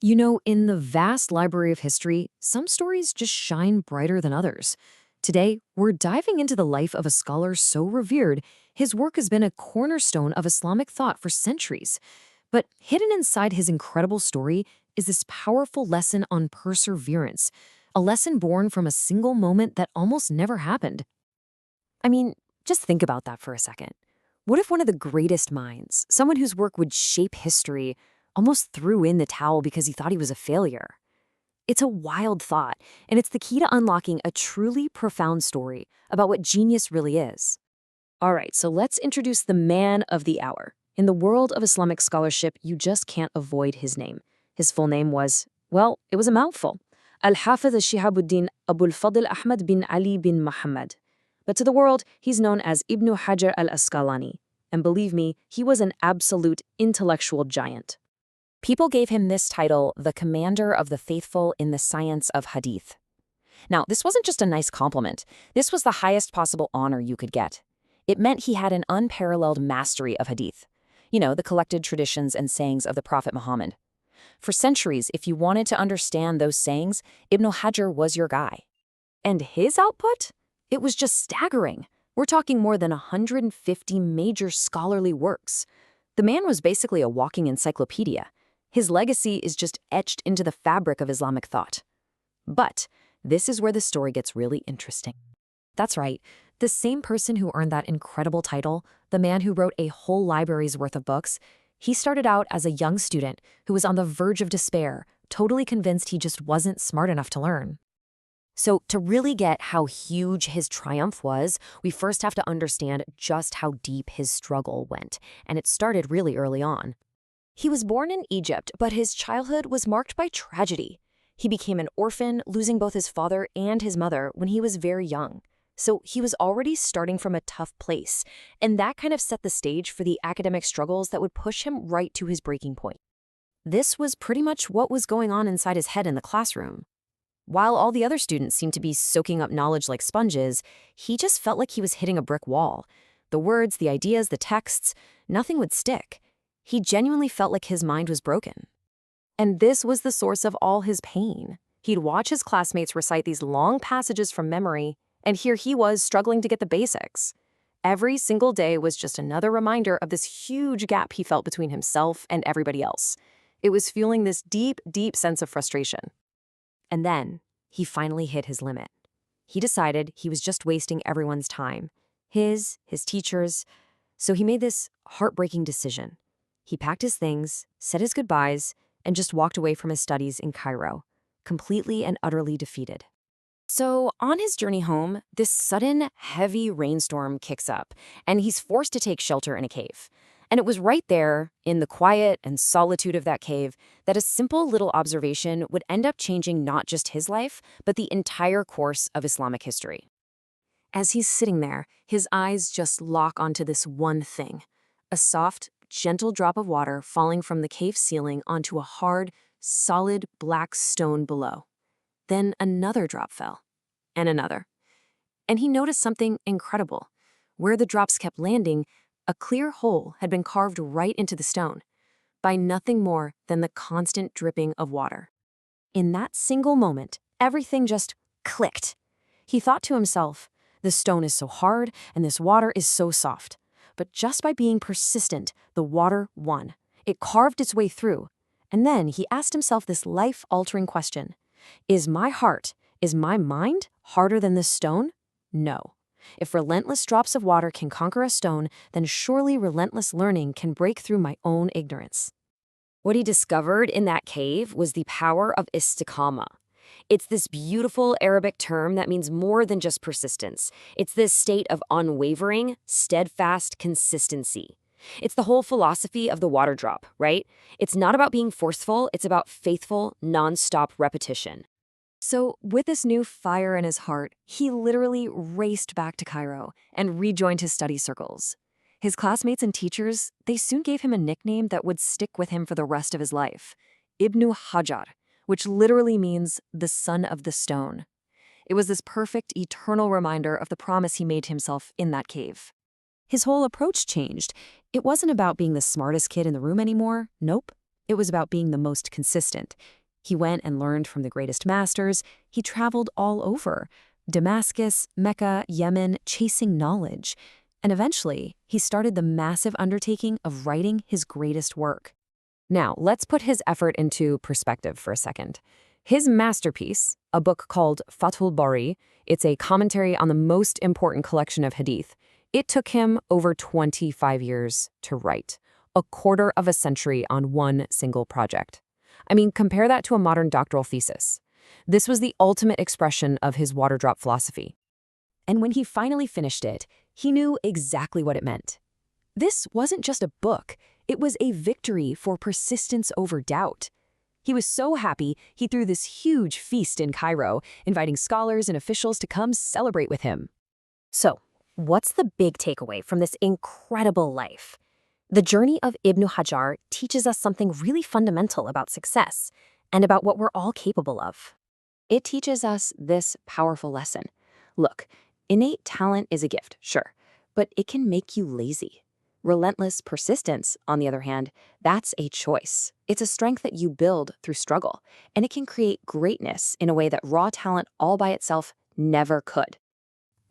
You know, in the vast library of history, some stories just shine brighter than others. Today, we're diving into the life of a scholar so revered, his work has been a cornerstone of Islamic thought for centuries. But hidden inside his incredible story is this powerful lesson on perseverance, a lesson born from a single moment that almost never happened. I mean, just think about that for a second. What if one of the greatest minds, someone whose work would shape history, almost threw in the towel because he thought he was a failure? It's a wild thought, and it's the key to unlocking a truly profound story about what genius really is. All right, so let's introduce the man of the hour. In the world of Islamic scholarship, you just can't avoid his name. His full name was, well, it was a mouthful. Al-Hafiz al-Shihabuddin Abul Fadl Ahmad bin Ali bin Muhammad. But to the world, he's known as Ibnu Hajar al-Asqalani. And believe me, he was an absolute intellectual giant. People gave him this title, the commander of the faithful in the science of hadith. Now, this wasn't just a nice compliment. This was the highest possible honor you could get. It meant he had an unparalleled mastery of hadith. You know, the collected traditions and sayings of the Prophet Muhammad. For centuries, if you wanted to understand those sayings, Ibn Hajar was your guy. And his output? It was just staggering. We're talking more than 150 major scholarly works. The man was basically a walking encyclopedia. His legacy is just etched into the fabric of Islamic thought. But this is where the story gets really interesting. That's right, the same person who earned that incredible title, the man who wrote a whole library's worth of books, he started out as a young student who was on the verge of despair, totally convinced he just wasn't smart enough to learn. So to really get how huge his triumph was, we first have to understand just how deep his struggle went, and it started really early on. He was born in Egypt, but his childhood was marked by tragedy. He became an orphan, losing both his father and his mother when he was very young. So he was already starting from a tough place, and that kind of set the stage for the academic struggles that would push him right to his breaking point. This was pretty much what was going on inside his head in the classroom. While all the other students seemed to be soaking up knowledge like sponges, he just felt like he was hitting a brick wall. The words, the ideas, the texts, nothing would stick. He genuinely felt like his mind was broken. And this was the source of all his pain. He'd watch his classmates recite these long passages from memory, and here he was struggling to get the basics. Every single day was just another reminder of this huge gap he felt between himself and everybody else. It was fueling this deep, deep sense of frustration. And then, he finally hit his limit. He decided he was just wasting everyone's time. His teachers. So he made this heartbreaking decision. He packed his things, said his goodbyes, and just walked away from his studies in Cairo, completely and utterly defeated. So on his journey home, this sudden, heavy rainstorm kicks up, and he's forced to take shelter in a cave. And it was right there, in the quiet and solitude of that cave, that a simple little observation would end up changing not just his life, but the entire course of Islamic history. As he's sitting there, his eyes just lock onto this one thing, a soft, gentle drop of water falling from the cave ceiling onto a hard, solid black stone below. Then another drop fell, and another. And he noticed something incredible. Where the drops kept landing, a clear hole had been carved right into the stone, by nothing more than the constant dripping of water. In that single moment, everything just clicked. He thought to himself, the stone is so hard and this water is so soft. But just by being persistent, the water won. It carved its way through. And then he asked himself this life-altering question. Is my heart, is my mind harder than this stone? No. If relentless drops of water can conquer a stone, then surely relentless learning can break through my own ignorance. What he discovered in that cave was the power of istiqamah. It's this beautiful Arabic term that means more than just persistence. It's this state of unwavering, steadfast consistency. It's the whole philosophy of the water drop, right? It's not about being forceful, it's about faithful, non-stop repetition. So, with this new fire in his heart, he literally raced back to Cairo and rejoined his study circles. His classmates and teachers, they soon gave him a nickname that would stick with him for the rest of his life, Ibnu Hajar, which literally means the son of the stone. It was this perfect, eternal reminder of the promise he made himself in that cave. His whole approach changed. It wasn't about being the smartest kid in the room anymore. Nope. It was about being the most consistent. He went and learned from the greatest masters. He traveled all over Damascus, Mecca, Yemen, chasing knowledge. And eventually, he started the massive undertaking of writing his greatest work. Now, let's put his effort into perspective for a second. His masterpiece, a book called Fathul Bari, it's a commentary on the most important collection of hadith. It took him over 25 years to write, a quarter of a century on one single project. I mean, compare that to a modern doctoral thesis. This was the ultimate expression of his water drop philosophy. And when he finally finished it, he knew exactly what it meant. This wasn't just a book, it was a victory for persistence over doubt. He was so happy, he threw this huge feast in Cairo, inviting scholars and officials to come celebrate with him. So, what's the big takeaway from this incredible life? The journey of Ibnu Hajar teaches us something really fundamental about success and about what we're all capable of. It teaches us this powerful lesson. Look, innate talent is a gift, sure, but it can make you lazy. Relentless persistence, on the other hand, that's a choice. It's a strength that you build through struggle, and it can create greatness in a way that raw talent all by itself never could.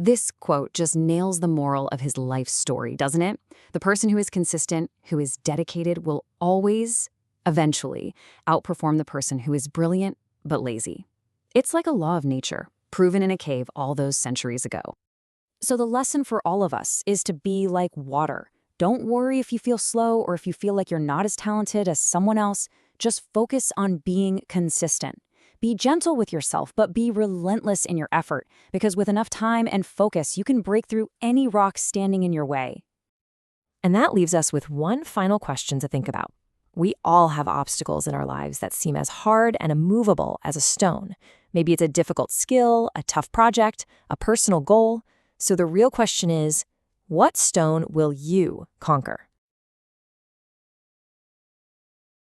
This quote just nails the moral of his life story, doesn't it? The person who is consistent, who is dedicated, will always, eventually, outperform the person who is brilliant but lazy. It's like a law of nature, proven in a cave all those centuries ago. So the lesson for all of us is to be like water. Don't worry if you feel slow or if you feel like you're not as talented as someone else. Just focus on being consistent. Be gentle with yourself, but be relentless in your effort, because with enough time and focus, you can break through any rock standing in your way. And that leaves us with one final question to think about. We all have obstacles in our lives that seem as hard and immovable as a stone. Maybe it's a difficult skill, a tough project, a personal goal. So the real question is, what stone will you conquer?